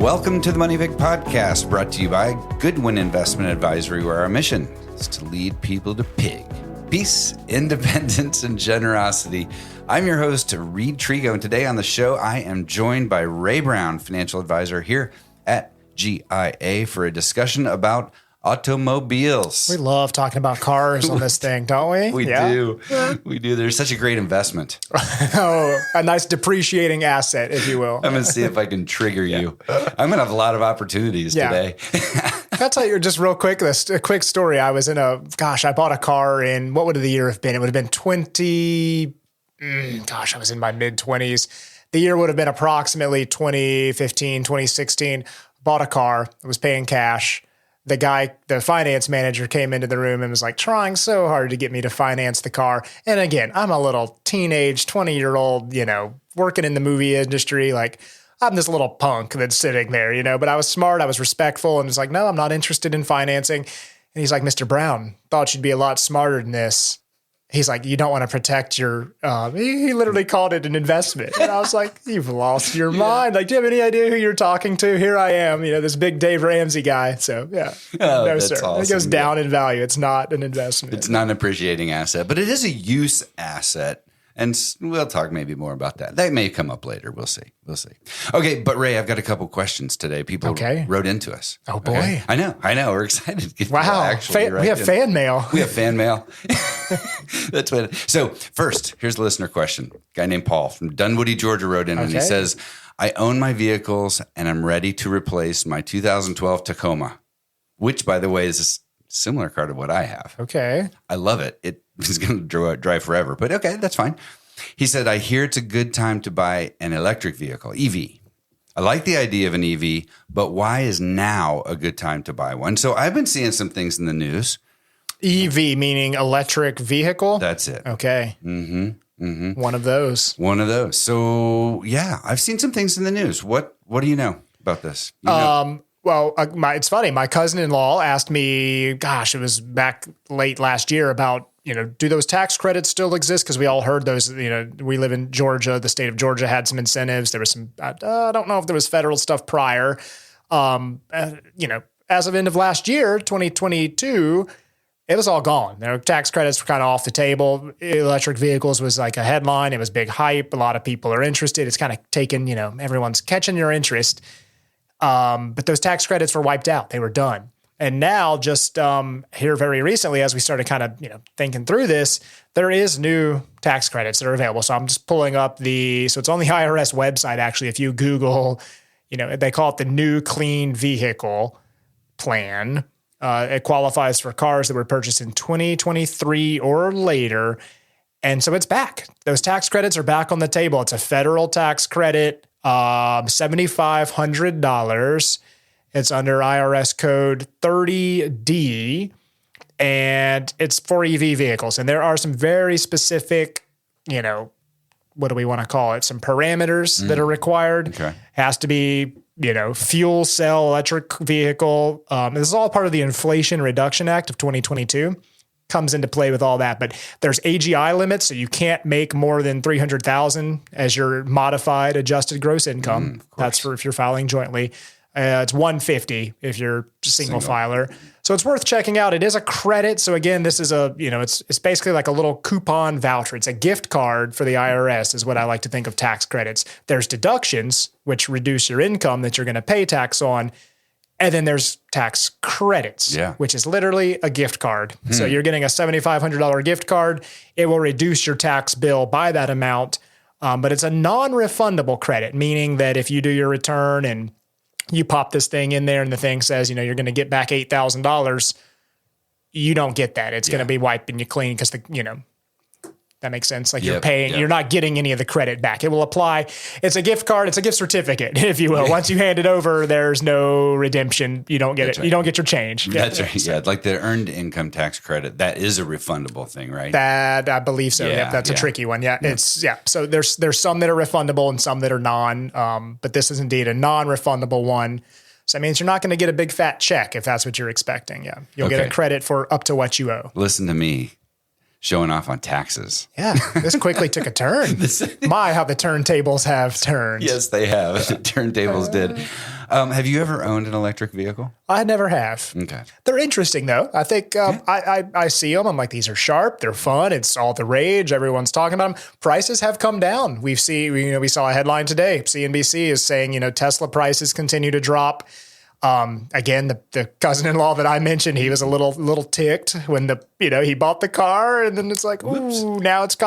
Welcome to the Money Vic podcast, brought to you by Goodwin Investment Advisory, where our mission is to lead people to pig, peace, independence, and generosity. I'm your host, Reid Trego, and today on the show, I am joined by Ray Brown, financial advisor here at GIA, for a discussion about automobiles. We love talking about cars on this thing, don't we? We do. We do. There's such a great investment. Oh, a nice depreciating asset, if you will. I'm going to see if I can trigger you. I'm going to have a lot of opportunities today. I'll tell you just real quick, a quick story. I was I bought a car in, what would the year have been? It would have been I was in my mid-20s. The year would have been approximately 2015, 2016. Bought a car. I was paying cash. The finance manager came into the room and was like trying so hard to get me to finance the car. And again, I'm a little teenage 20-year-old, working in the movie industry. Like I'm this little punk that's sitting there, but I was smart. I was respectful and was like, no, I'm not interested in financing. And he's like, Mr. Brown, thought you'd be a lot smarter than this. He's like, you don't want to protect your, he literally called it an investment. And I was like, you've lost your mind. Like, do you have any idea who you're talking to? Here I am, this big Dave Ramsey guy. So yeah, no, sir. Awesome. It goes down in value. It's not an investment. It's not an appreciating asset, but it is a use asset. And we'll talk maybe more about that. That may come up later. We'll see. Okay, but Ray, I've got a couple questions today. People wrote into us. Oh, boy. Okay? I know. We're excited. Wow. We have fan mail. We have fan mail. That's what. So first, here's the listener question. A guy named Paul from Dunwoody, Georgia wrote in, and he says, I own my vehicles, and I'm ready to replace my 2012 Tacoma, which, by the way, is a similar car to what I have. Okay. I love it. It is going to drive forever, but okay, that's fine. He said, I hear it's a good time to buy an electric vehicle, EV. I like the idea of an EV, but why is now a good time to buy one? So I've been seeing some things in the news. EV, meaning electric vehicle? That's it. Okay. One of those. So yeah, I've seen some things in the news. What do you know about this? Well, it's funny. My cousin-in-law asked me, it was back late last year about, do those tax credits still exist? Because we all heard those, we live in Georgia. The state of Georgia had some incentives. There was some, I don't know if there was federal stuff prior. As of end of last year, 2022, it was all gone. Tax credits were kind of off the table. Electric vehicles was like a headline. It was big hype. A lot of people are interested. It's kind of taken, everyone's catching your interest. But those tax credits were wiped out. They were done. And now just here very recently, as we started kind of, thinking through this, there is new tax credits that are available. So I'm just pulling up so it's on the IRS website, actually. If you Google, they call it the new clean vehicle plan. It qualifies for cars that were purchased in 2023 or later. And so it's back. Those tax credits are back on the table. It's a federal tax credit. $7,500. It's under IRS code 30D, and it's for EV vehicles. And there are some very specific, what do we want to call it? Some parameters that are required. Okay. Has to be, fuel cell electric vehicle. This is all part of the Inflation Reduction Act of 2022. Comes into play with all that, but there's AGI limits, so you can't make more than $300,000 as your modified adjusted gross income. That's for if you're filing jointly. It's $150 if you're single filer. So it's worth checking out. It is a credit. So again, this is it's basically like a little coupon voucher. It's a gift card for the IRS is what I like to think of tax credits. There's deductions, which reduce your income that you're going to pay tax on. And then there's tax credits, which is literally a gift card. So you're getting a $7,500 gift card. It will reduce your tax bill by that amount. But it's a non-refundable credit, meaning that if you do your return and you pop this thing in there and the thing says, you're going to get back $8,000, you don't get that. It's going to be wiping you clean because that makes sense. Like you're paying, you're not getting any of the credit back. It will apply. It's a gift card. It's a gift certificate, if you will. Once you hand it over, there's no redemption. You don't get it. Right. You don't get your change. That's right. Yeah. Like the earned income tax credit, that is a refundable thing, right? That I believe so. Yeah, that's a tricky one. So there's some that are refundable and some that are non, but this is indeed a non-refundable one. So that means you're not going to get a big fat check if that's what you're expecting. Yeah. You'll get a credit for up to what you owe. Listen to me. showing off on taxes. Yeah, this quickly took a turn. My, how the turntables have turned. Yes, they have. The turntables did. Have you ever owned an electric vehicle? I never have. Okay. They're interesting, though. I think I see them. I'm like, these are sharp. They're fun. It's all the rage. Everyone's talking about them. Prices have come down. We saw a headline today. CNBC is saying, Tesla prices continue to drop. Again, the cousin-in-law that I mentioned, he was a little ticked when he bought the car, and then it's like, ooh, now it's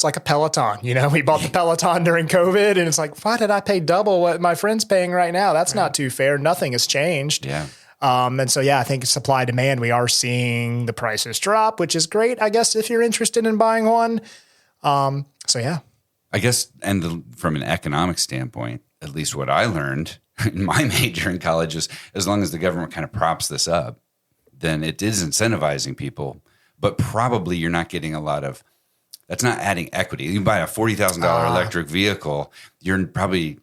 like a Peloton. We bought the Peloton during COVID, and it's like, why did I pay double what my friend's paying right now? That's not too fair. Nothing has changed. Yeah. And so, I think supply demand, we are seeing the prices drop, which is great, I guess, if you're interested in buying one. I guess, and from an economic standpoint, at least what I learned in my major in college is as long as the government kind of props this up, then it is incentivizing people, but probably you're not getting that's not adding equity. You buy a $40,000 electric vehicle, you're probably,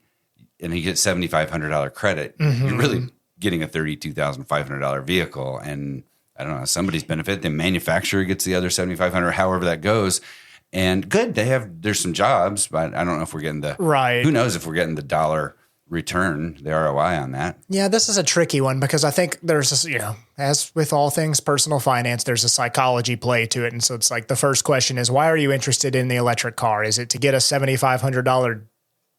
and you get $7,500 credit. Mm-hmm. You're really getting a $32,500 vehicle. And I don't know, somebody's benefit. The manufacturer gets the other $7,500, however that goes. And good, there's some jobs, but I don't know if we're getting who knows if we're getting the dollar return, the ROI on that. Yeah, this is a tricky one because I think there's this, as with all things personal finance, there's a psychology play to it. And so it's like the first question is, why are you interested in the electric car? Is it to get a $7,500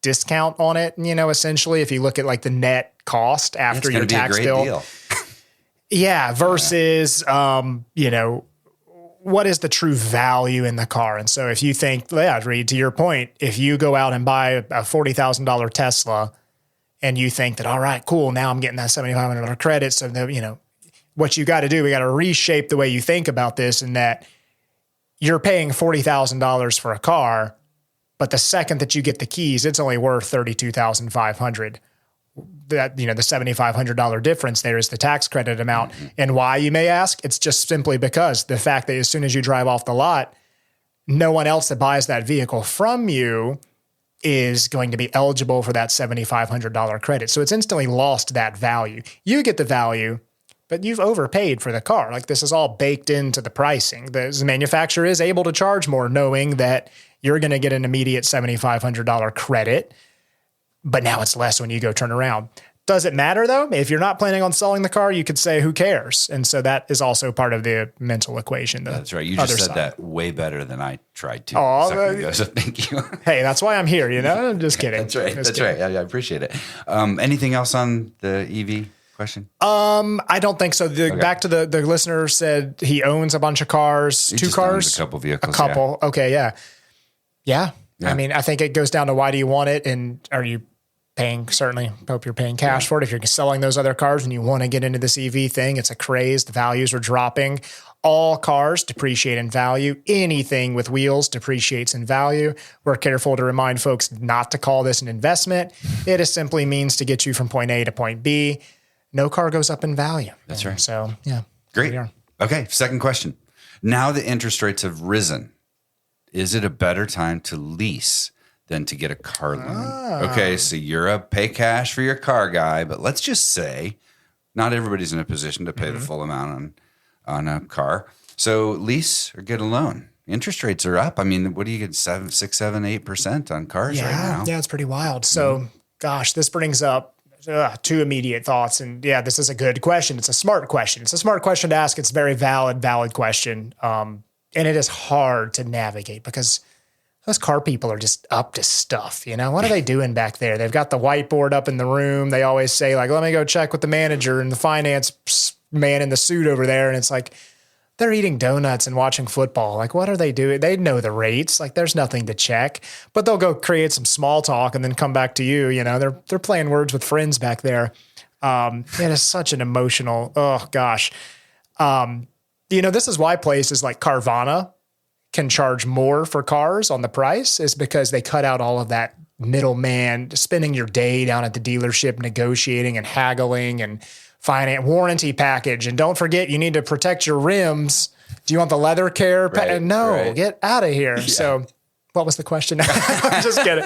discount on it? Essentially, if you look at like the net cost after your tax bill. Deal. Yeah, versus, what is the true value in the car? And so if you think, Reid, to your point, if you go out and buy a $40,000 Tesla and you think that, all right, cool, now I'm getting that $7,500 credit. So, what you got to do, we got to reshape the way you think about this, in that you're paying $40,000 for a car, but the second that you get the keys, it's only worth $32,500. That, the $7,500 difference there is the tax credit amount. Mm-hmm. And why, you may ask? It's just simply because the fact that as soon as you drive off the lot, no one else that buys that vehicle from you is going to be eligible for that $7,500 credit. So it's instantly lost that value. You get the value, but you've overpaid for the car. Like, this is all baked into the pricing. The manufacturer is able to charge more, knowing that you're going to get an immediate $7,500 credit, but now it's less when you go turn around. Does it matter, though? If you're not planning on selling the car, you could say, who cares? And so that is also part of the mental equation. That's right. You just said that way better than I tried to. Oh, so thank you. Hey, that's why I'm here, I'm just kidding. That's right. Right. I appreciate it. Anything else on the EV question? I don't think so. Back to the listener said he owns a bunch of cars, he two cars. A couple vehicles. A couple. Yeah. Okay, yeah. I mean, I think it goes down to, why do you want it? And are you paying? Certainly hope you're paying cash for it. If you're selling those other cars and you want to get into this EV thing, it's a craze. The values are dropping. All cars depreciate in value. Anything with wheels depreciates in value. We're careful to remind folks not to call this an investment. It is simply means to get you from point A to point B. No car goes up in value. That's right. So, yeah. Great. Okay. Second question. Now the interest rates have risen. Is it a better time to lease than to get a car loan? Okay, so you're a pay cash for your car guy, but let's just say not everybody's in a position to pay the full amount on a car. So lease or get a loan. Interest rates are up. I mean, what do you get? 7, 6, 7, 8% on cars right now? Yeah, it's pretty wild. So, gosh, this brings up two immediate thoughts. And this is a good question. It's a smart question. It's a smart question to ask. It's a very valid question. And it is hard to navigate because those car people are just up to stuff. What are they doing back there? They've got the whiteboard up in the room. They always say, like, let me go check with the manager and the finance man in the suit over there. And it's like, they're eating donuts and watching football. Like, what are they doing? They know the rates. Like, there's nothing to check, but they'll go create some small talk and then come back to you. They're playing words with friends back there. It is such an emotional, oh gosh. This is why places like Carvana can charge more for cars on the price, is because they cut out all of that middleman, spending your day down at the dealership negotiating and haggling and finance warranty package. And don't forget, you need to protect your rims. Do you want the leather care? Right, No, get out of here. Yeah. So What was the question? I'm just kidding.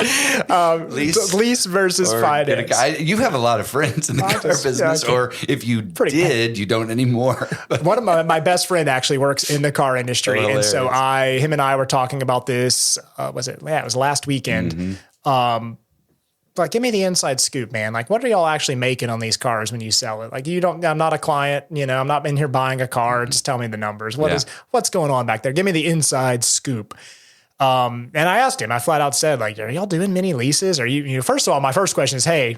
Lease versus finance. You have a lot of friends in the car business, or if you did, you don't anymore. One of my best friend actually works in the car industry. And so him and I were talking about this, it was last weekend. Like, give me the inside scoop, man. Like, what are y'all actually making on these cars when you sell it? Like, I'm not a client, I'm not in here buying a car. Just tell me the numbers. What's going on back there? Give me the inside scoop. And I asked him, I flat out said, like, are y'all doing many leases? Are you first of all, my first question is, hey,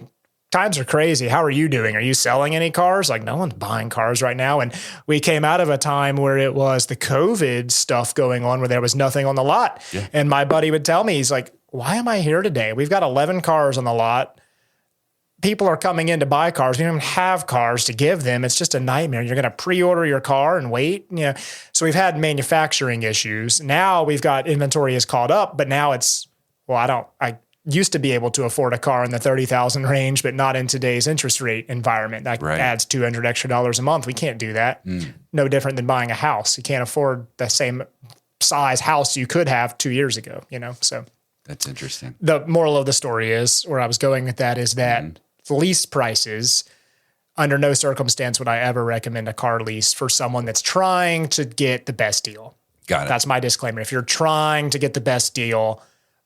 times are crazy. How are you doing? Are you selling any cars? Like, no one's buying cars right now. And we came out of a time where it was the COVID stuff going on, where there was nothing on the lot. Yeah. And my buddy would tell me, he's like, why am I here today? We've got 11 cars on the lot. People are coming in to buy cars. We don't even have cars to give them. It's just a nightmare. You're going to pre-order your car and wait. So we've had manufacturing issues. Now we've got inventory is caught up, but now I used to be able to afford a car in the $30,000 range, but not in today's interest rate environment. That adds $200 extra a month. We can't do that. No different than buying a house. You can't afford the same size house you could have 2 years ago, so. That's interesting. The moral of the story is, where I was going with that, is that lease prices, under no circumstance would I ever recommend a car lease for someone that's trying to get the best deal. Got it. That's my disclaimer. If you're trying to get the best deal,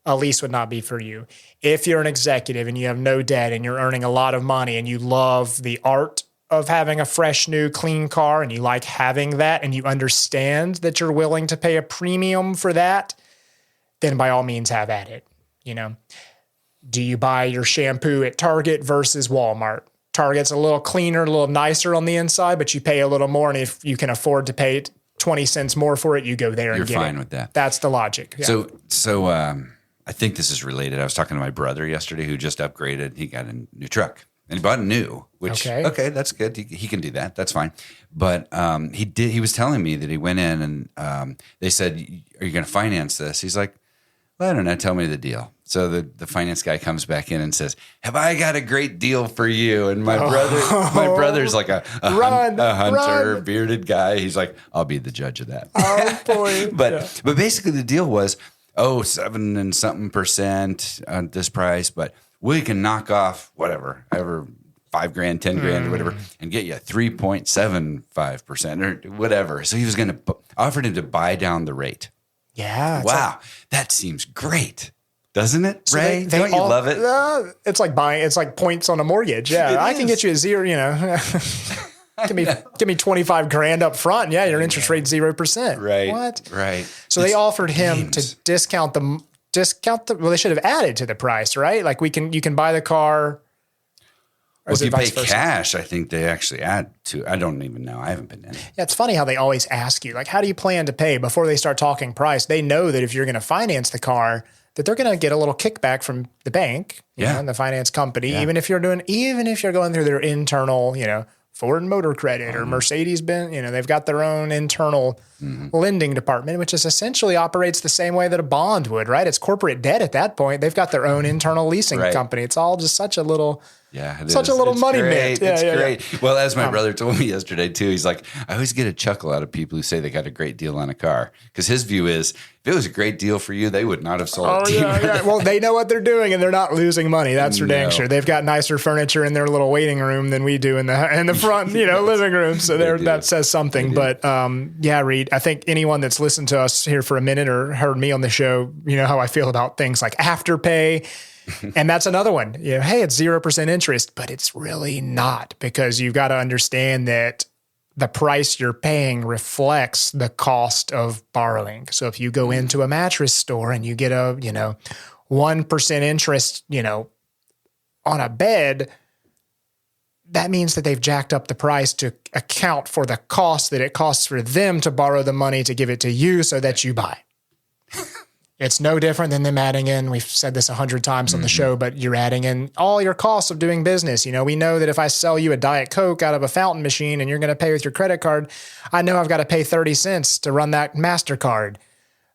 a lease would not be for you. If you're an executive and you have no debt and you're earning a lot of money and you love the art of having a fresh, new, clean car and you like having that and you understand that you're willing to pay a premium for that, then by all means have at it. Do you buy your shampoo at Target versus Walmart? Target's a little cleaner, a little nicer on the inside, but you pay a little more. And if you can afford to pay 20 cents more for it, you go there and get it. You're fine with that. That's the logic. Yeah. So I think this is related. I was talking to my brother yesterday who just upgraded. He got a new truck and he bought a new, which, okay, that's good. He can do that. That's fine. But he was telling me that he went in and they said, are you going to finance this? He's like, well, I don't know. Tell me the deal. So the finance guy comes back in and says, have I got a great deal for you? And my brother's like a hunter, bearded guy. He's like, I'll be the judge of that. Oh, boy. But basically the deal was, 7 and something percent on this price, but we can knock off whatever $5,000, $10,000 or whatever, and get you 3.75% or whatever. So he was going to offered him to buy down the rate. Yeah. Wow. That seems great. Doesn't it, Ray? Don't you love it? It's like points on a mortgage. Yeah. I can get you a zero, give me 25 grand up front. Yeah. Your interest rate 0%. Right. What? Right. So they offered him to discount the, well, they should have added to the price, right? Like you can buy the car. Well, if you pay cash, I think they actually add to. I don't even know. I haven't been in. Yeah, it's funny how they always ask you, like, how do you plan to pay before they start talking price? They know that if you're going to finance the car, that they're going to get a little kickback from the bank, and the finance company, even if you're going through their internal, Ford Motor Credit or Mercedes-Benz, they've got their own internal lending department, which is essentially operates the same way that a bond would, right? It's corporate debt at that point. They've got their own internal leasing company. It's all just such a little... Yeah, a little money mint. It's great. Well, as my brother told me yesterday too, he's like, I always get a chuckle out of people who say they got a great deal on a car, because his view is, if it was a great deal for you, they would not have sold it to you. Yeah. Well, they know what they're doing and they're not losing money. That's for dang sure. They've got nicer furniture in their little waiting room than we do in the front, living room. So that says something. But Reid, I think anyone that's listened to us here for a minute or heard me on the show, how I feel about things like Afterpay. And that's another one. Hey, it's 0% interest, but it's really not, because you've got to understand that the price you're paying reflects the cost of borrowing. So if you go into a mattress store and you get a, 1% interest, on a bed, that means that they've jacked up the price to account for the cost that it costs for them to borrow the money to give it to you so that you buy. It's no different than them adding in, we've said this 100 times on the show, but you're adding in all your costs of doing business. We know that if I sell you a Diet Coke out of a fountain machine and you're going to pay with your credit card, I know I've got to pay 30 cents to run that MasterCard.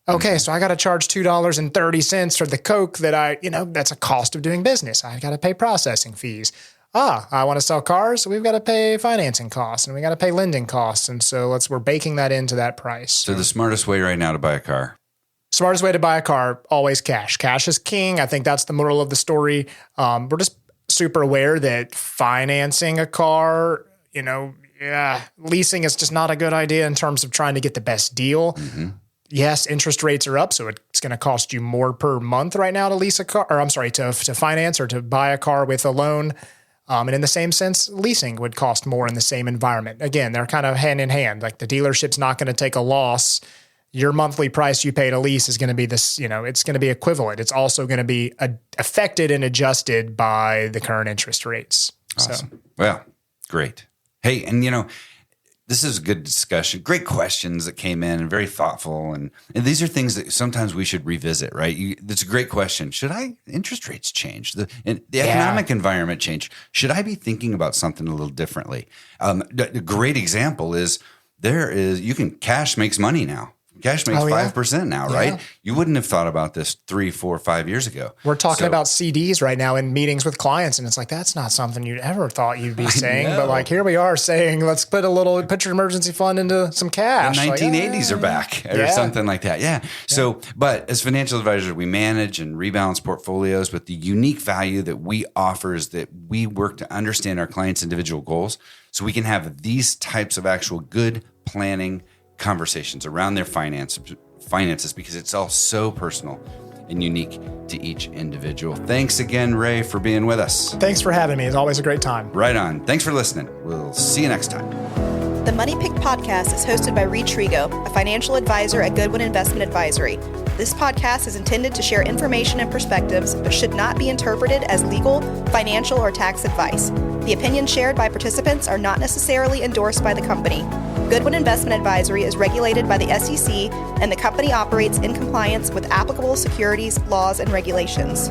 Okay, so I got to charge $2.30 for the Coke that that's a cost of doing business. I got to pay processing fees. I want to sell cars, so we've got to pay financing costs and we got to pay lending costs. And so we're baking that into that price. So the smartest way right now to buy a car, Smartest way to buy a car, always cash. Cash is king. I think that's the moral of the story. We're just super aware that financing a car, leasing is just not a good idea in terms of trying to get the best deal. Mm-hmm. Yes, interest rates are up, so it's going to cost you more per month right now to lease a car, to finance or to buy a car with a loan. And in the same sense, leasing would cost more in the same environment. Again, they're kind of hand in hand. Like the dealership's not going to take a loss. Your monthly price you pay to lease is going to be this, it's going to be equivalent. It's also going to be affected and adjusted by the current interest rates. Awesome. So. Well, great. Hey, and this is a good discussion. Great questions that came in and very thoughtful. And these are things that sometimes we should revisit, right? That's a great question. Should interest rates change? The economic environment change? Should I be thinking about something a little differently? A great example is cash makes money now. Cash makes 5% now, right? Yeah. You wouldn't have thought about this 3, 4, 5 years ago. We're talking about CDs right now in meetings with clients, and it's like, that's not something you'd ever thought you'd be saying. But like, here we are saying, let's put your emergency fund into some cash. The 1980s are back or something like that. Yeah. So, but as financial advisors, we manage and rebalance portfolios, but the unique value that we offer is that we work to understand our clients' individual goals so we can have these types of actual good planning conversations around their finances because it's all so personal and unique to each individual. Thanks again, Ray, for being with us. Thanks for having me. It's always a great time. Right on. Thanks for listening. We'll see you next time. The Money Pick podcast is hosted by Reid Trego, a financial advisor at Goodwin Investment Advisory. This podcast is intended to share information and perspectives, but should not be interpreted as legal, financial, or tax advice. The opinions shared by participants are not necessarily endorsed by the company. Goodwin Investment Advisory is regulated by the SEC, and the company operates in compliance with applicable securities laws and regulations.